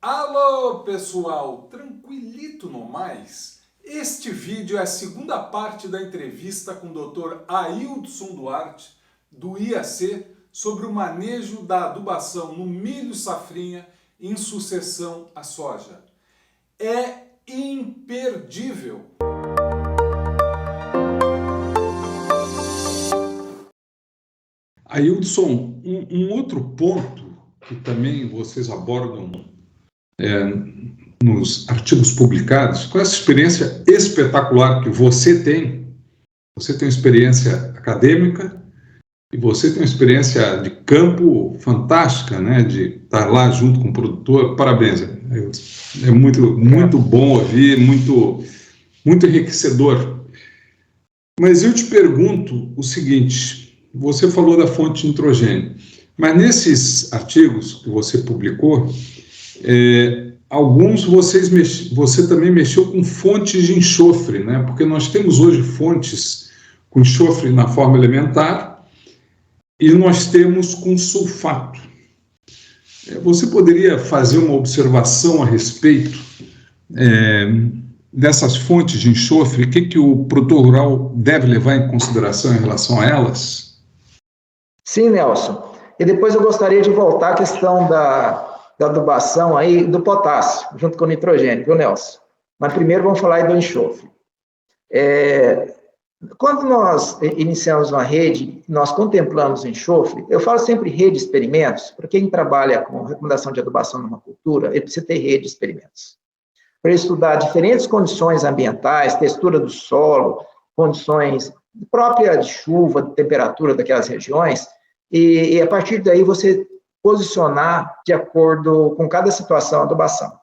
Alô pessoal, tranquilito no mais? Este vídeo é a segunda parte da entrevista com o Dr. Aildson Duarte, do IAC, sobre o manejo da adubação no milho safrinha em sucessão à soja. É imperdível! Aildson, um outro ponto que também vocês abordam nos artigos publicados, com essa experiência espetacular que você tem uma experiência acadêmica e você tem uma experiência de campo fantástica, né, de estar lá junto com o produtor. Parabéns, é muito bom ouvir, muito enriquecedor. Mas eu te pergunto o seguinte, você falou da fonte de nitrogênio, mas nesses artigos que você publicou, alguns você também mexeu com fontes de enxofre, né? Porque nós temos hoje fontes com enxofre na forma elementar e nós temos com sulfato. Você poderia fazer uma observação a respeito dessas fontes de enxofre? O que o produtor rural deve levar em consideração em relação a elas? Sim, Nelson. E depois eu gostaria de voltar à questão da adubação aí do potássio, junto com o nitrogênio, viu, Nelson? Mas primeiro vamos falar aí do enxofre. Quando nós iniciamos uma rede, nós contemplamos o enxofre, eu falo sempre rede de experimentos, para quem trabalha com recomendação de adubação numa cultura, ele precisa ter rede de experimentos. Para estudar diferentes condições ambientais, textura do solo, condições próprias de chuva, de temperatura daquelas regiões, e a partir daí você posicionar de acordo com cada situação a adubação.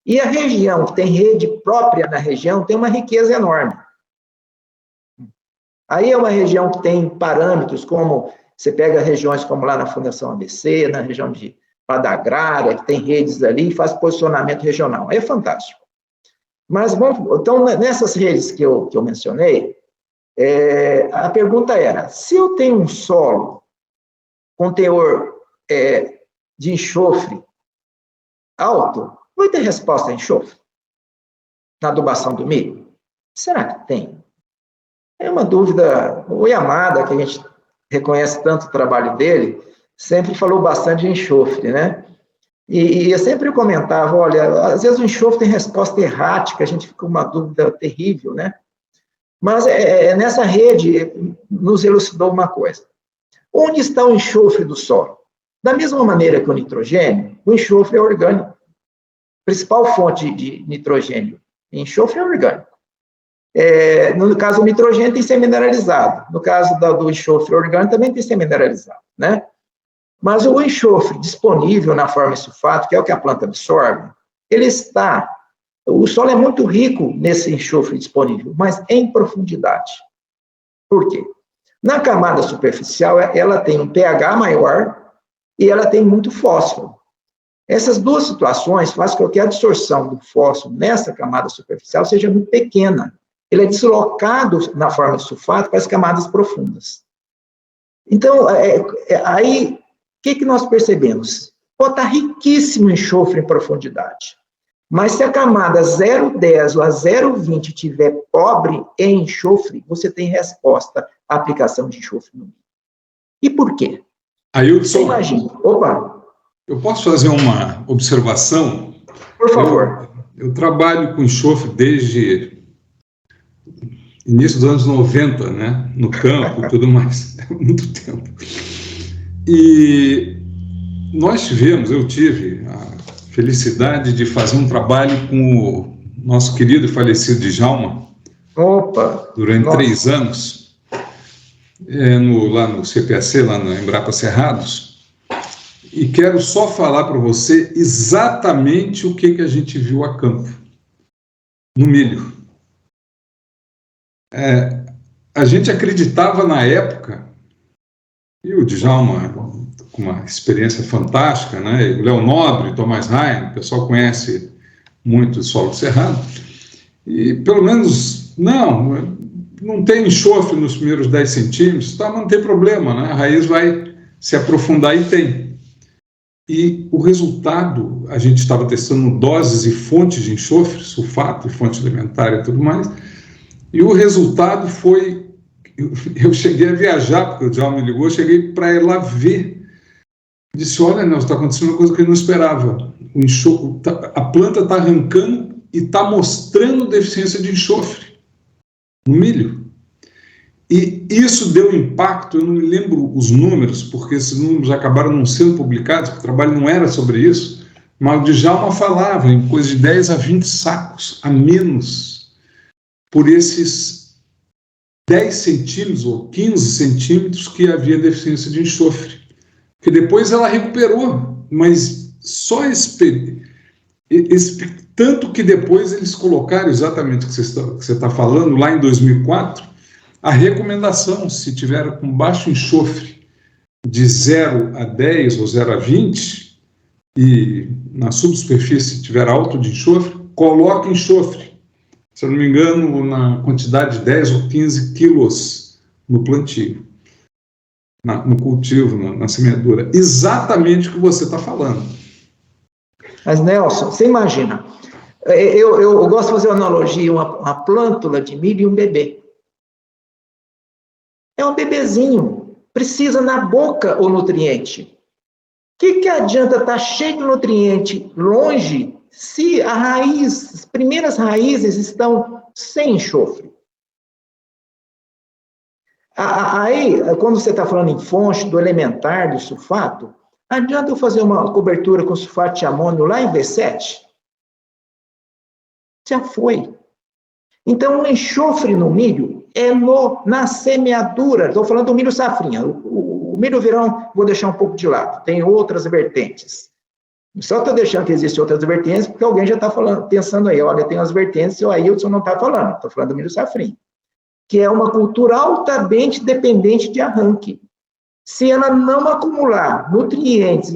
E a região que tem rede própria na região tem uma riqueza enorme. Aí é uma região que tem parâmetros como, você pega regiões como lá na Fundação ABC, na região de Padagrária, que tem redes ali e faz posicionamento regional. Aí é fantástico. Mas, então, nessas redes que eu mencionei, a pergunta era, se eu tenho um solo com teor de enxofre alto, vai ter resposta a enxofre na adubação do milho? Será que tem? É uma dúvida. O Yamada, que a gente reconhece tanto o trabalho dele, sempre falou bastante de enxofre, né? E eu sempre comentava, olha, às vezes o enxofre tem resposta errática, a gente fica com uma dúvida terrível, né? Mas nessa rede nos elucidou uma coisa. Onde está o enxofre do solo? Da mesma maneira que o nitrogênio, o enxofre é orgânico. A principal fonte de nitrogênio em enxofre é orgânico. No caso do nitrogênio, tem que ser mineralizado. No caso do enxofre orgânico, também tem que ser mineralizado, né? Mas o enxofre disponível na forma de sulfato, que é o que a planta absorve, o solo é muito rico nesse enxofre disponível, mas em profundidade. Por quê? Na camada superficial, ela tem um pH maior e ela tem muito fósforo. Essas duas situações fazem com que a absorção do fósforo nessa camada superficial seja muito pequena. Ele é deslocado na forma de sulfato para as camadas profundas. Então, aí, o que nós percebemos? Está riquíssimo enxofre em profundidade. Mas se a camada 0,10 ou a 0,20 estiver pobre em enxofre, você tem resposta à aplicação de enxofre no milho. E por quê? Aildson, imagina. Opa! Eu posso fazer uma observação? Por favor. Eu trabalho com enxofre desde início dos anos 90, né? No campo e tudo mais. É muito tempo. E eu tive a felicidade de fazer um trabalho com o nosso querido e falecido Djalma. Opa! Durante 3 anos, lá no CPAC, lá na Embrapa Cerrados, e quero só falar para você exatamente o que a gente viu a campo, no milho. A gente acreditava na época, e o Djalma, com uma experiência fantástica, né? O Léo Nobre, Tomás Rain, o pessoal conhece muito o solo cerrado, e pelo menos, não tem enxofre nos primeiros 10 centímetros, tá, mas não tem problema, né? A raiz vai se aprofundar e tem. E o resultado, a gente estava testando doses e fontes de enxofre, sulfato e fonte elementar e tudo mais, e o resultado foi, eu cheguei a viajar, porque o Djalma me ligou, eu cheguei para ir lá ver. Disse, olha, Nelson, está acontecendo uma coisa que eu não esperava. O enxofre, a planta está arrancando e está mostrando deficiência de enxofre no milho. E isso deu impacto, eu não me lembro os números, porque esses números acabaram não sendo publicados, porque o trabalho não era sobre isso, mas o Djalma falava em coisa de 10 a 20 sacos a menos por esses 10 centímetros ou 15 centímetros que havia deficiência de enxofre. Que depois ela recuperou, mas só esse tanto que depois eles colocaram exatamente o que você está falando, lá em 2004, a recomendação, se tiver com baixo enxofre de 0 a 10 ou 0 a 20, e na subsuperfície tiver alto de enxofre, coloque enxofre, se eu não me engano, na quantidade de 10 ou 15 quilos no plantio. No cultivo, na semeadura, exatamente o que você está falando. Mas, Nelson, você imagina, eu gosto de fazer uma analogia, uma plântula de milho e um bebê. É um bebezinho, precisa na boca o nutriente. O que adianta estar cheio de nutriente longe se as primeiras raízes estão sem enxofre? Aí, quando você está falando em fonte, do elementar, do sulfato, adianta eu fazer uma cobertura com sulfato de amônio lá em V7? Já foi. Então, o enxofre no milho é na semeadura. Estou falando do milho safrinha. O milho verão, vou deixar um pouco de lado. Tem outras vertentes. Só estou deixando que existem outras vertentes, porque alguém já está pensando aí, olha, tem umas vertentes e o Ailton não está falando. Estou falando do milho safrinha, que é uma cultura altamente dependente de arranque. Se ela não acumular nutrientes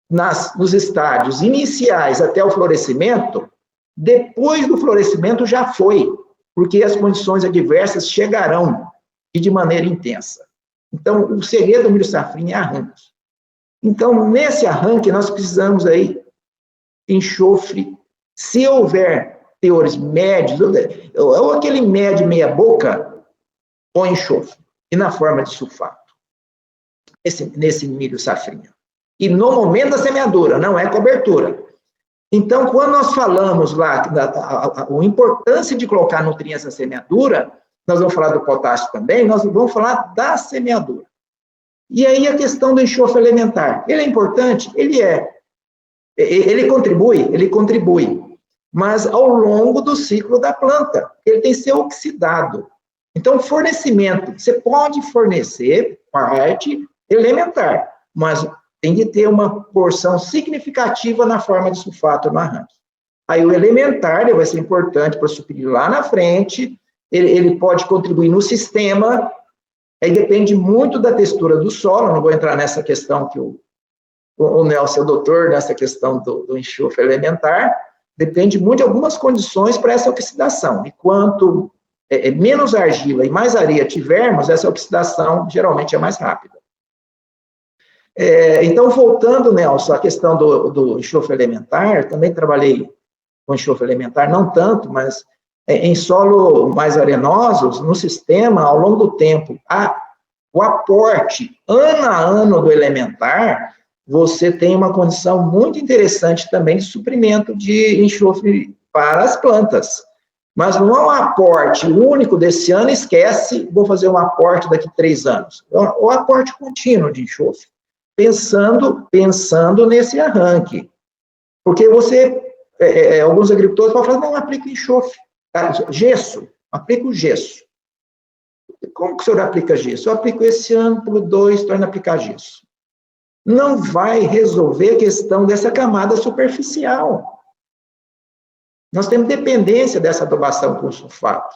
nos estádios iniciais até o florescimento, depois do florescimento já foi, porque as condições adversas chegarão e de maneira intensa. Então, o segredo do milho safrinha é arranque. Então, nesse arranque, nós precisamos aí enxofre, se houver teores médios, ou aquele médio meia boca, ou enxofre, e na forma de sulfato, nesse milho safrinha. E no momento da semeadura, não é cobertura. Então, quando nós falamos lá a importância de colocar nutrientes na semeadura, nós vamos falar do potássio também, nós vamos falar da semeadura. E aí a questão do enxofre elementar. Ele é importante? Ele é. Ele contribui, mas ao longo do ciclo da planta. Ele tem que ser oxidado. Então, fornecimento. Você pode fornecer parte elementar, mas tem que ter uma porção significativa na forma de sulfato no arranque. Aí o elementar ele vai ser importante para suprir lá na frente, ele pode contribuir no sistema, aí depende muito da textura do solo, não vou entrar nessa questão que o Nelson é o doutor, nessa questão do enxofre elementar, depende muito de algumas condições para essa oxidação, e quanto menos argila e mais areia tivermos, essa oxidação geralmente é mais rápida. Então, voltando, Nelson, à questão do enxofre elementar, também trabalhei com enxofre elementar, não tanto, mas em solo mais arenosos, no sistema, ao longo do tempo, o aporte ano a ano do elementar, você tem uma condição muito interessante também de suprimento de enxofre para as plantas. Mas não é um aporte único desse ano, esquece, vou fazer um aporte daqui a 3 anos. É o aporte contínuo de enxofre. Pensando nesse arranque. Porque alguns agricultores podem falar, não, aplica enxofre. Gesso, aplica o gesso. Como que o senhor aplica gesso? Eu aplico esse ano, por 2, torno a aplicar gesso. Não vai resolver a questão dessa camada superficial. Nós temos dependência dessa adubação com sulfato.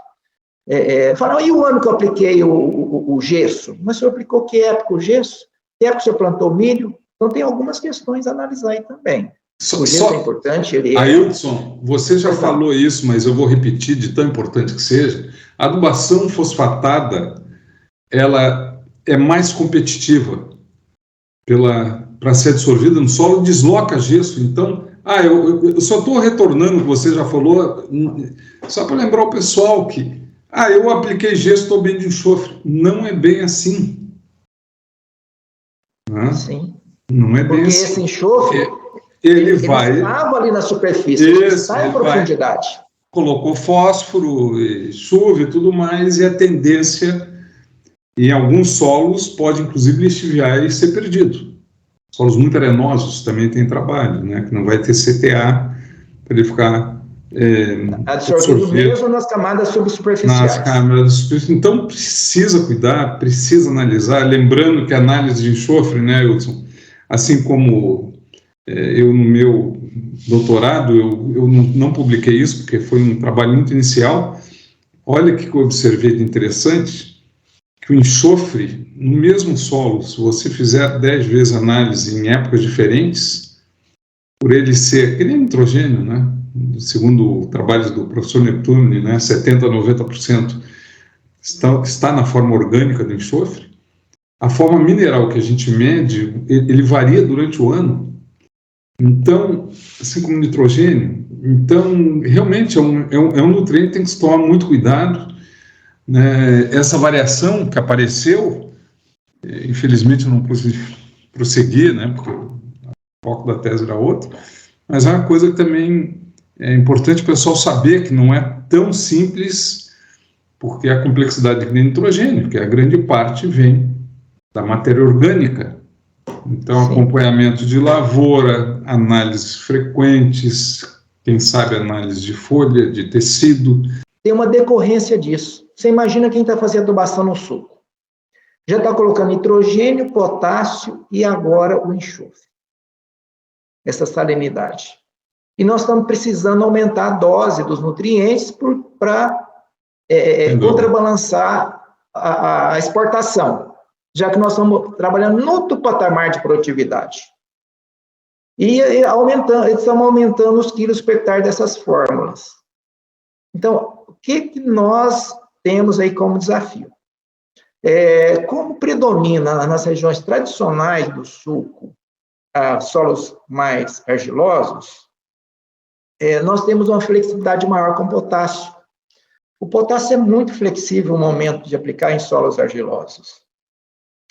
Falam, e o ano que eu apliquei o gesso? Mas o senhor aplicou que época o gesso? Que época o senhor plantou milho? Então, tem algumas questões a analisar aí também. O gesso é importante. Ailton, você já falou isso, mas eu vou repetir de tão importante que seja. A adubação fosfatada, ela é mais competitiva. para ser absorvida no solo, desloca gesso. Então, eu só estou retornando o que você já falou, só para lembrar o pessoal que, eu apliquei gesso, estou bem de enxofre. Não é bem assim. Né? Sim. Não é bem porque assim. Esse enxofre, ele vai... estava ali na superfície, ele está em profundidade. Colocou fósforo, chuva e tudo mais, e a tendência, em alguns solos, pode inclusive lixiviar e ser perdido. Solos muito arenosos também tem trabalho, né? Que não vai ter CTA para ele ficar absorvido mesmo nas camadas subsuperficiais. Nas camadas superficiais. Então, precisa cuidar, precisa analisar. Lembrando que a análise de enxofre, né, Wilson? Assim como eu no meu doutorado, eu não publiquei isso, porque foi um trabalho muito inicial. Olha que eu observei de interessante, que o enxofre, no mesmo solo, se você fizer 10 vezes análise em épocas diferentes, por ele ser, que nem nitrogênio, né? Segundo trabalhos do professor Neptune, né? 70% a 90% está na forma orgânica do enxofre. A forma mineral que a gente mede, ele varia durante o ano. Então, assim como o nitrogênio, então realmente é um nutriente que tem que se tomar muito cuidado. Né? Essa variação que apareceu, infelizmente eu não pude prosseguir, né? Porque o foco da tese era outro, mas é uma coisa que também é importante o pessoal saber que não é tão simples, porque a complexidade de nitrogênio, que a grande parte vem da matéria orgânica. Então, sim, acompanhamento de lavoura, análises frequentes, quem sabe análise de folha, de tecido. Tem uma decorrência disso. Você imagina quem está fazendo adubação no suco. Já está colocando nitrogênio, potássio e agora o enxofre. Essa salinidade. E nós estamos precisando aumentar a dose dos nutrientes para contrabalançar a exportação, já que nós estamos trabalhando no outro patamar de produtividade. E estamos aumentando os quilos por hectare dessas fórmulas. Então, o que nós temos aí como desafio? Como predomina nas regiões tradicionais do suco solos mais argilosos, nós temos uma flexibilidade maior com o potássio. O potássio é muito flexível no momento de aplicar em solos argilosos.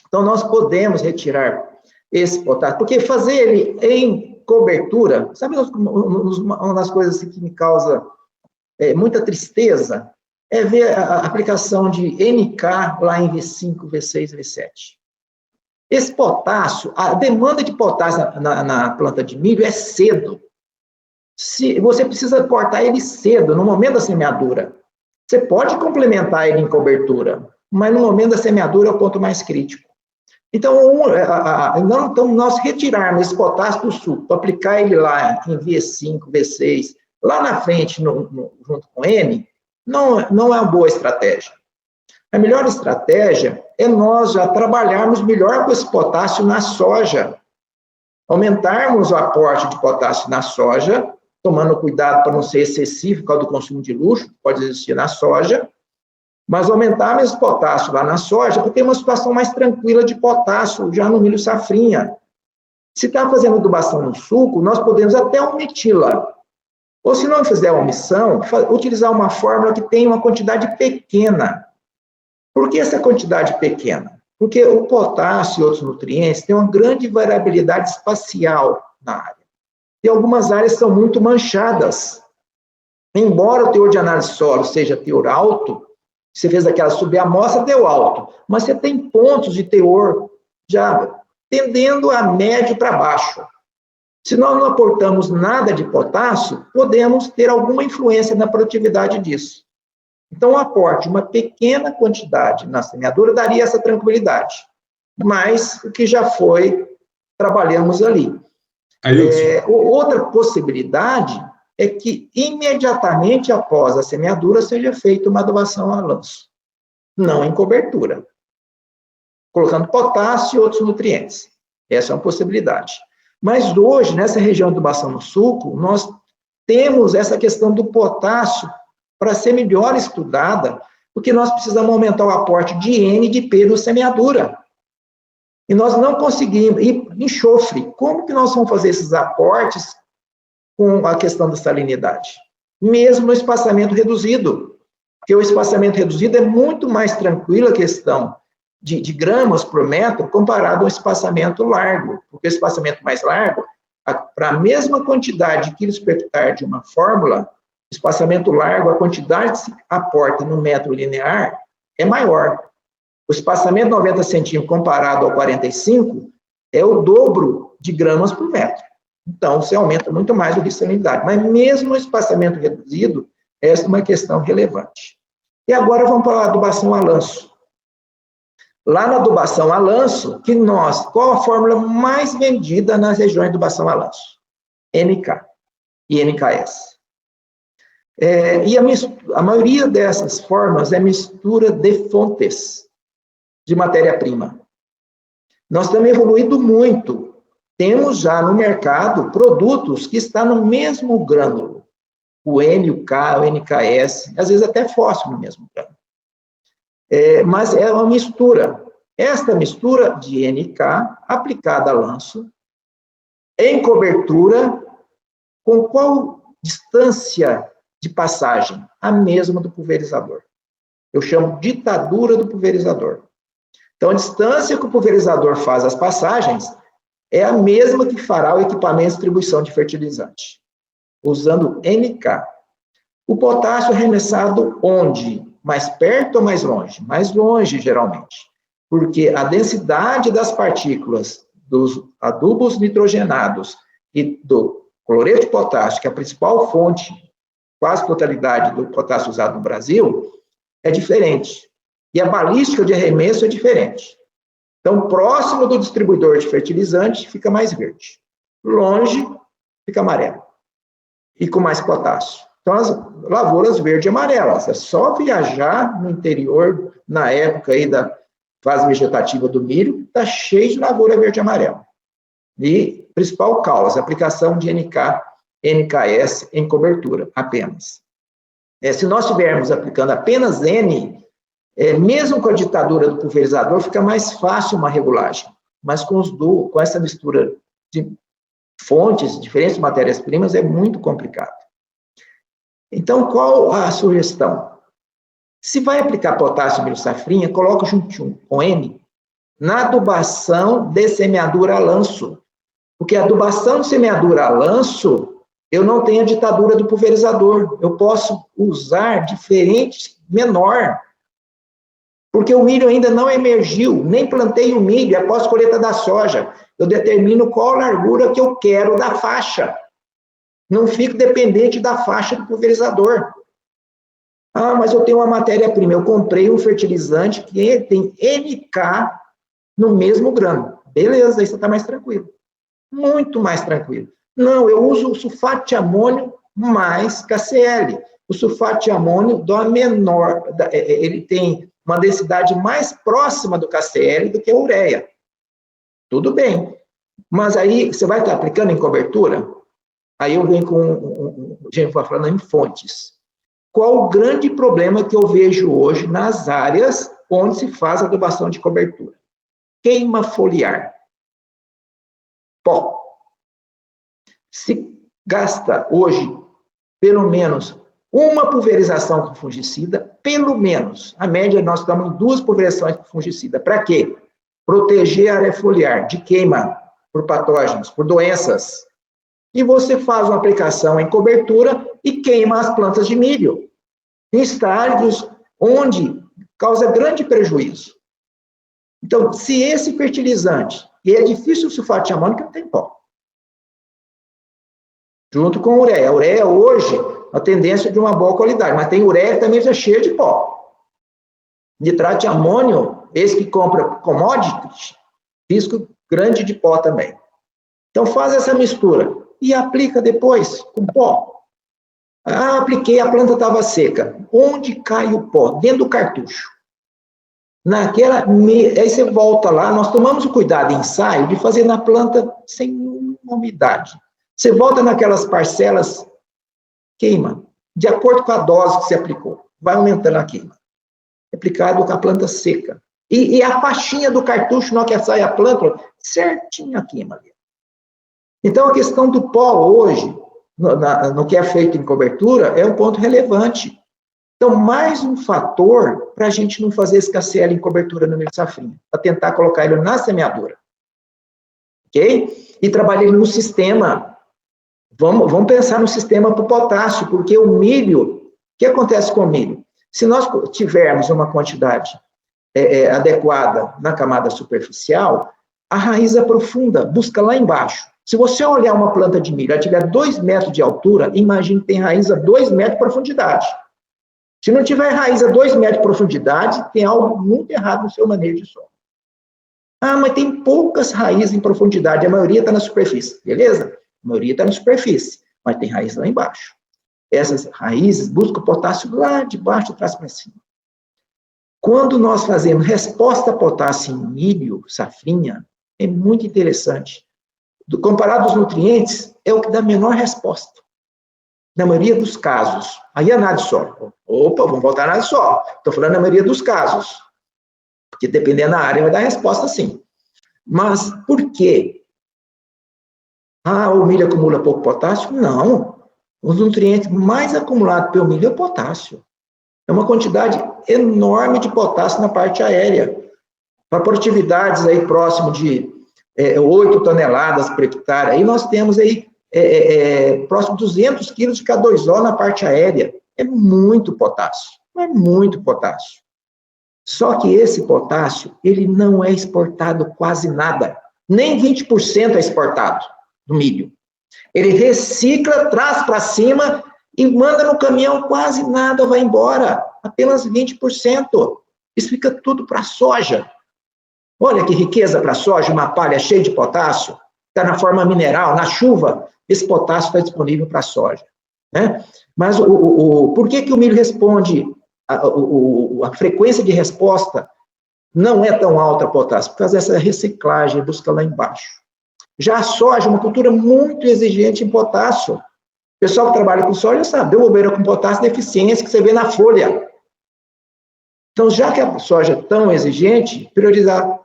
Então, nós podemos retirar esse potássio, porque fazer ele em cobertura, sabe uma das coisas que me causa muita tristeza? É ver a aplicação de NK lá em V5, V6, V7. Esse potássio, a demanda de potássio na planta de milho é cedo. Você precisa cortar ele cedo, no momento da semeadura. Você pode complementar ele em cobertura, mas no momento da semeadura é o ponto mais crítico. Então, nós retirarmos esse potássio do suco, aplicar ele lá em V5, V6, lá na frente, junto com N, não é uma boa estratégia. A melhor estratégia é nós já trabalharmos melhor com esse potássio na soja, aumentarmos o aporte de potássio na soja, tomando cuidado para não ser excessivo por causa do consumo de luxo, que pode existir na soja, mas aumentarmos esse potássio lá na soja, porque tem uma situação mais tranquila de potássio já no milho safrinha. Se está fazendo adubação no suco, nós podemos até omiti-la. Ou se não fizer omissão, utilizar uma fórmula que tem uma quantidade pequena. Por que essa quantidade pequena? Porque o potássio e outros nutrientes têm uma grande variabilidade espacial na área. E algumas áreas são muito manchadas. Embora o teor de análise de solo seja teor alto, você fez aquela subamostra, deu alto, mas você tem pontos de teor já tendendo a médio para baixo. Se nós não aportamos nada de potássio, podemos ter alguma influência na produtividade disso. Então, o aporte de uma pequena quantidade na semeadura daria essa tranquilidade. Mas o que já foi, trabalhamos ali. Outra possibilidade é que imediatamente após a semeadura seja feita uma adubação a lanço, não em cobertura, colocando potássio e outros nutrientes. Essa é uma possibilidade. Mas hoje, nessa região de adubação no suco, nós temos essa questão do potássio para ser melhor estudada, porque nós precisamos aumentar o aporte de N e de P na semeadura. E nós não conseguimos, e enxofre, como que nós vamos fazer esses aportes com a questão da salinidade? Mesmo no espaçamento reduzido, porque o espaçamento reduzido é muito mais tranquilo a questão de gramas por metro comparado ao espaçamento largo, porque o espaçamento mais largo, para a mesma quantidade de quilos por hectare de uma fórmula, espaçamento largo, a quantidade que se aporta no metro linear é maior. O espaçamento 90 centímetros comparado ao 45 é o dobro de gramas por metro. Então, você aumenta muito mais o risco de salinidade. Mas mesmo no espaçamento reduzido, essa é uma questão relevante. E agora vamos para a adubação a lanço. Lá na adubação a lanço, qual a fórmula mais vendida nas regiões de adubação a lanço? NK e NKS. E a maioria dessas formas é mistura de fontes de matéria-prima. Nós estamos evoluindo muito. Temos já no mercado produtos que estão no mesmo grânulo. O NK, o NKS, às vezes até fósforo no mesmo grânulo. Mas é uma mistura. Esta mistura de NK aplicada a lanço, em cobertura, com qual distância de passagem? A mesma do pulverizador. Eu chamo de ditadura do pulverizador. Então, a distância que o pulverizador faz as passagens é a mesma que fará o equipamento de distribuição de fertilizante, usando NK. O potássio é arremessado onde? Mais perto ou mais longe? Mais longe, geralmente. Porque a densidade das partículas dos adubos nitrogenados e do cloreto de potássio, que é a principal fonte, quase totalidade do potássio usado no Brasil, é diferente. E a balística de arremesso é diferente. Então, próximo do distribuidor de fertilizante, fica mais verde. Longe, fica amarelo. E com mais potássio. Então, as lavouras verde e amarelas. É só viajar no interior, na época aí da fase vegetativa do milho, está cheio de lavoura verde e amarela. E principal causa, aplicação de NK, NKS em cobertura, apenas. Se nós estivermos aplicando apenas N, mesmo com a ditadura do pulverizador, fica mais fácil uma regulagem. Mas com essa mistura de fontes, diferentes matérias-primas, é muito complicado. Então, qual a sugestão? Se vai aplicar potássio milho safrinha, coloca juntinho com N na adubação de semeadura a lanço. Porque a adubação de semeadura a lanço, eu não tenho a ditadura do pulverizador. Eu posso usar diferente, menor. Porque o milho ainda não emergiu, nem plantei o milho, após colheita da soja. Eu determino qual a largura que eu quero da faixa. Não fico dependente da faixa do pulverizador. Ah, mas eu tenho uma matéria-prima. Eu comprei um fertilizante que tem NK no mesmo grano. Beleza, aí você está mais tranquilo. Muito mais tranquilo. Não, eu uso o sulfato de amônio mais KCl. O sulfato de amônio dá menor, ele tem uma densidade mais próxima do KCl do que a ureia. Tudo bem. Mas aí, você vai estar aplicando em cobertura? Aí eu venho com, a gente vai falando em fontes. Qual o grande problema que eu vejo hoje nas áreas onde se faz adubação de cobertura? Queima foliar. Pó. Se gasta hoje, pelo menos, uma pulverização com fungicida, pelo menos. A média, nós estamos em 2 pulverizações com fungicida. Para quê? Proteger a área foliar de queima por patógenos, por doenças. E você faz uma aplicação em cobertura e queima as plantas de milho, em estágios onde causa grande prejuízo. Então, se esse fertilizante, e é difícil o sulfato de amônio, que não tem pó, junto com a ureia. A ureia hoje, a tendência de uma boa qualidade, mas tem ureia que também já cheia de pó. Nitrato de amônio, esse que compra commodities, risco grande de pó também. Então, faz essa mistura e aplica depois com pó. Ah, apliquei, a planta estava seca. Onde cai o pó? Dentro do cartucho. Aí você volta lá, nós tomamos o cuidado em ensaio de fazer na planta sem umidade. Você volta naquelas parcelas, queima, de acordo com a dose que você aplicou. Vai aumentando a queima. Aplicado com a planta seca. E a faixinha do cartucho, na hora que sai a planta, certinho aqui, Maria. Então, a questão do pó hoje, no que é feito em cobertura, é um ponto relevante. Então, mais um fator para a gente não fazer esse KCl em cobertura no milho safrinha, para tentar colocar ele na semeadura. Ok? E trabalhar ele no sistema. Vamos pensar no sistema para o potássio, porque o milho, o que acontece com o milho? Se nós tivermos uma quantidade adequada na camada superficial, a raiz aprofunda, busca lá embaixo. Se você olhar uma planta de milho, ela tiver 2 metros de altura, imagine que tem raiz a 2 metros de profundidade. Se não tiver raiz a 2 metros de profundidade, tem algo muito errado no seu manejo de solo. Ah, mas tem poucas raízes em profundidade, a maioria está na superfície. Beleza? A maioria está na superfície, mas tem raiz lá embaixo. Essas raízes buscam potássio lá de baixo, de trás para cima. Quando nós fazemos resposta a potássio em milho, safrinha, é muito interessante. Comparado aos nutrientes, é o que dá menor resposta. Na maioria dos casos. Aí análise solo. Opa, vamos voltar à análise solo. Estou falando na maioria dos casos. Porque dependendo da área, vai dar resposta sim. Mas por quê? Ah, o milho acumula pouco potássio? Não. Os nutrientes mais acumulados pelo milho é o potássio. É uma quantidade enorme de potássio na parte aérea. Para produtividades aí próximo de 8 toneladas por hectare, aí nós temos aí próximo de 200 quilos de K2O na parte aérea. É muito potássio. É muito potássio. Só que esse potássio, ele não é exportado quase nada. Nem 20% é exportado do milho. Ele recicla, traz para cima e manda no caminhão, quase nada vai embora. Apenas 20%. Isso fica tudo para a soja. Olha que riqueza para a soja, uma palha cheia de potássio, está na forma mineral, na chuva, esse potássio está disponível para a soja. Né? Mas por que o milho responde, a frequência de resposta não é tão alta a potássio? Por causa dessa reciclagem, busca lá embaixo. Já a soja é uma cultura muito exigente em potássio. O pessoal que trabalha com soja sabe, deu bobeira com potássio, deficiência que você vê na folha. Então, já que a soja é tão exigente, priorizar.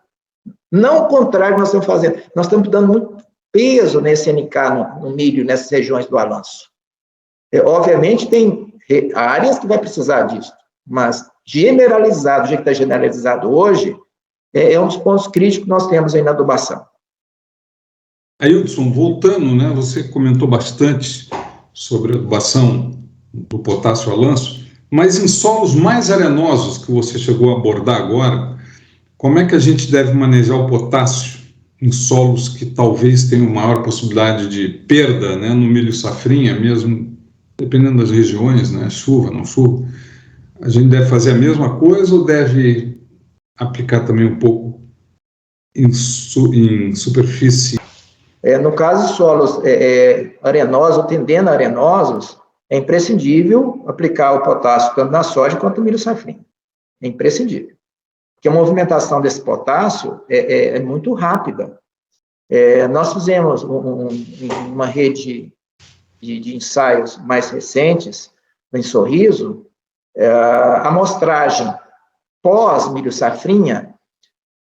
Não o contrário que nós estamos fazendo. Nós estamos dando muito peso nesse NK no milho, nessas regiões do balanço. Obviamente, tem áreas que vai precisar disso, mas generalizado, do jeito que está generalizado hoje, é um dos pontos críticos que nós temos aí na adubação. Ailton, voltando, né, você comentou bastante sobre a adubação do potássio a lanço, mas em solos mais arenosos que você chegou a abordar agora, como é que a gente deve manejar o potássio em solos que talvez tenham maior possibilidade de perda, né, no milho safrinha, mesmo dependendo das regiões, né, chuva, não chuva? A gente deve fazer a mesma coisa ou deve aplicar também um pouco em superfície? No caso de solos arenosos, tendendo a arenosos, é imprescindível aplicar o potássio tanto na soja quanto no milho safrinha. É imprescindível. Porque a movimentação desse potássio é muito rápida. Nós fizemos uma rede de ensaios mais recentes, em Sorriso, a amostragem pós-milho safrinha,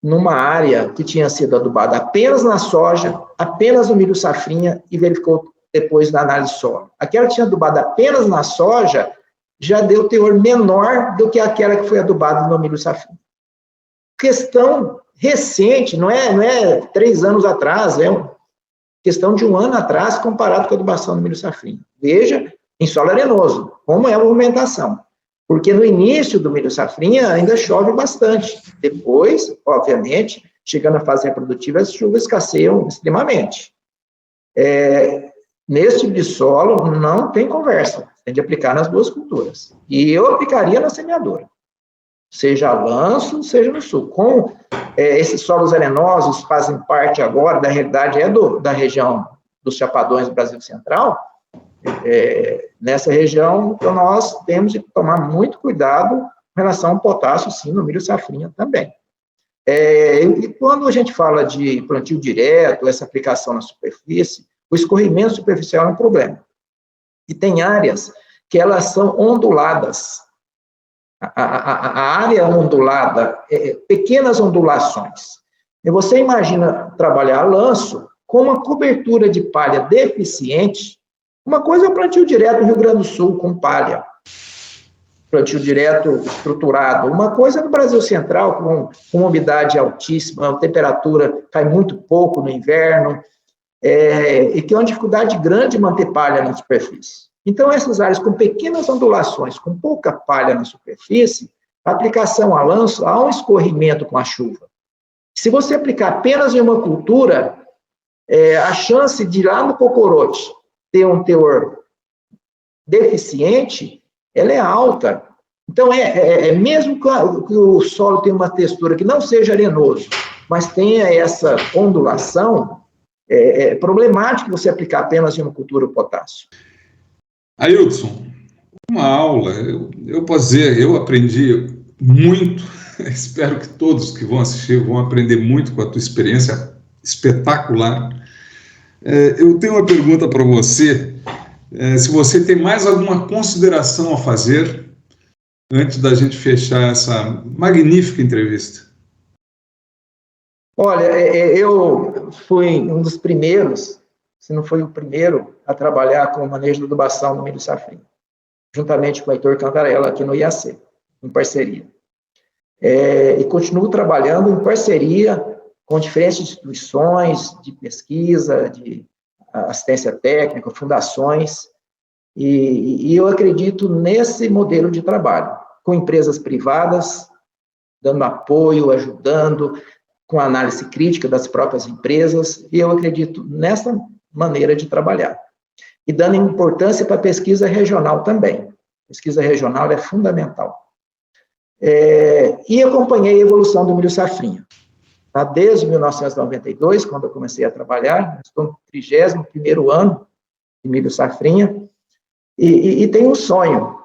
numa área que tinha sido adubada apenas na soja, apenas no milho safrinha, e verificou depois na análise solo. Aquela que tinha adubada apenas na soja, já deu teor menor do que aquela que foi adubada no milho safrinha. Questão recente, não é 3 anos atrás, é questão de 1 ano atrás, comparado com a adubação do milho safrinha. Veja, em solo arenoso, como é a movimentação. Porque no início do milho safrinha ainda chove bastante. Depois, obviamente, chegando à fase reprodutiva, as chuvas escasseiam extremamente. Nesse tipo de solo, não tem conversa. Tem de aplicar nas 2 culturas. E eu aplicaria na semeadura. Seja a lanço, seja no sul. Como esses solos arenosos fazem parte agora, da realidade da região dos Chapadões do Brasil Central, nessa região, então, nós temos de tomar muito cuidado em relação ao potássio, sim, no milho safrinha também. E quando a gente fala de plantio direto, essa aplicação na superfície, o escorrimento superficial é um problema. E tem áreas que elas são onduladas. a área ondulada, pequenas ondulações. E você imagina trabalhar a lanço com uma cobertura de palha deficiente. Uma coisa é o plantio direto no Rio Grande do Sul com palha, plantio direto estruturado. Uma coisa é no Brasil Central, com umidade altíssima, a temperatura cai muito pouco no inverno, e que é uma dificuldade grande manter palha na superfície. Então, essas áreas com pequenas ondulações, com pouca palha na superfície, a aplicação a lanço, há um escorrimento com a chuva. Se você aplicar apenas em uma cultura, a chance de lá no cocorote ter um teor deficiente, ela é alta. Então, mesmo que o solo tenha uma textura que não seja arenoso, mas tenha essa ondulação, é problemático você aplicar apenas em uma cultura o potássio. Ailton, uma aula, eu posso dizer, eu aprendi muito, espero que todos que vão assistir vão aprender muito com a tua experiência espetacular. Eu tenho uma pergunta para você, se você tem mais alguma consideração a fazer antes da gente fechar essa magnífica entrevista. Olha, eu fui um dos primeiros, se não foi o primeiro, a trabalhar com o manejo de adubação no milho safrinha, juntamente com o Heitor Cantarella, aqui no IAC, em parceria. E continuo trabalhando em parceria com diferentes instituições de pesquisa, de assistência técnica, fundações, e eu acredito nesse modelo de trabalho, com empresas privadas, dando apoio, ajudando, com análise crítica das próprias empresas, e eu acredito nessa maneira de trabalhar. E dando importância para a pesquisa regional também. Pesquisa regional é fundamental. E acompanhei a evolução do milho safrinha. Tá? Desde 1992, quando eu comecei a trabalhar, estou no 31º ano de milho safrinha, e tenho um sonho,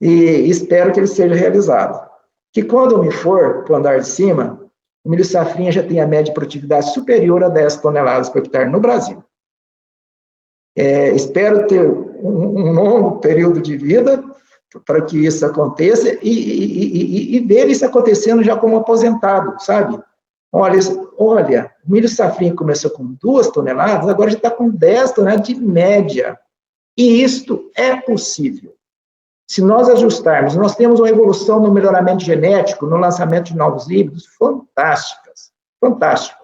e espero que ele seja realizado. Que quando eu me for para o andar de cima, o milho safrinha já tem a média de produtividade superior a 10 toneladas por hectare no Brasil. Espero ter um longo período de vida para que isso aconteça e ver isso acontecendo já como aposentado, sabe? Olha, o milho safrinha começou com 2 toneladas, agora já está com 10 toneladas de média. E isto é possível. Se nós ajustarmos, nós temos uma evolução no melhoramento genético, no lançamento de novos híbridos, fantásticas, fantástico.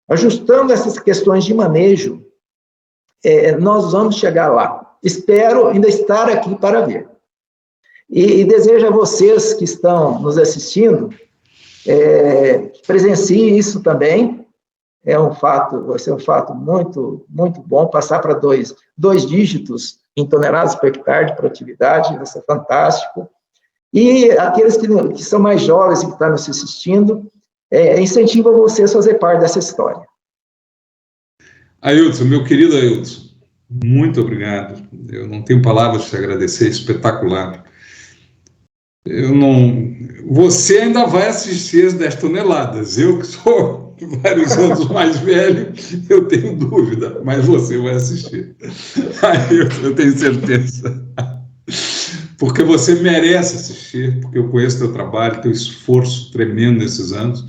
Ajustando essas questões de manejo, nós vamos chegar lá. Espero ainda estar aqui para ver. E desejo a vocês que estão nos assistindo, que presenciem isso também. Vai ser um fato muito, muito bom, passar para dois dígitos em toneladas por hectare de produtividade, vai ser fantástico. E aqueles que são mais jovens e que estão nos assistindo, incentivo vocês a fazer parte dessa história. Ailton, meu querido Ailton, muito obrigado. Eu não tenho palavras para te agradecer, espetacular. Você ainda vai assistir as 10 toneladas. Eu que sou vários anos mais velho, eu tenho dúvida, mas você vai assistir. Eu tenho certeza. Porque você merece assistir, porque eu conheço teu trabalho, teu esforço tremendo nesses anos.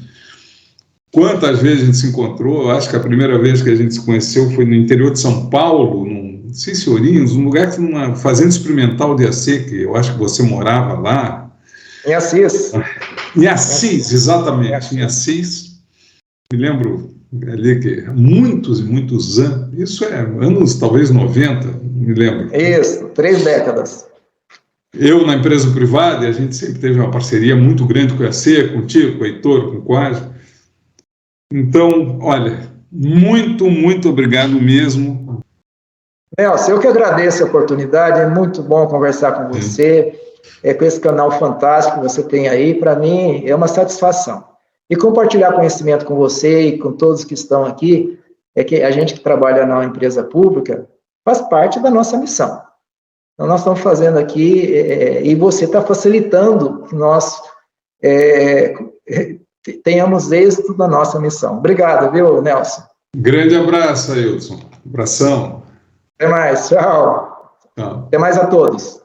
Quantas vezes a gente se encontrou? Eu acho que a primeira vez que a gente se conheceu foi no interior de São Paulo, não sei se Ourinhos, um lugar que numa fazenda experimental de IAC, que eu acho que você morava lá. Em Assis. Em Assis, exatamente, em Assis. Me lembro ali que muitos e muitos anos, isso anos talvez 90, me lembro. Isso, 3 décadas. Eu na empresa privada, e a gente sempre teve uma parceria muito grande com a IAC, contigo, com o Heitor, com o Quase. Então, olha, muito, muito obrigado mesmo. Nelson, eu que agradeço a oportunidade, é muito bom conversar com você, com esse canal fantástico que você tem aí, para mim é uma satisfação. E compartilhar conhecimento com você e com todos que estão aqui, que a gente que trabalha na empresa pública faz parte da nossa missão. Então, nós estamos fazendo aqui, e você está facilitando que nós tenhamos êxito na nossa missão. Obrigado, viu, Nelson? Grande abraço, Ailton. Abração. Até mais, tchau. Até mais a todos.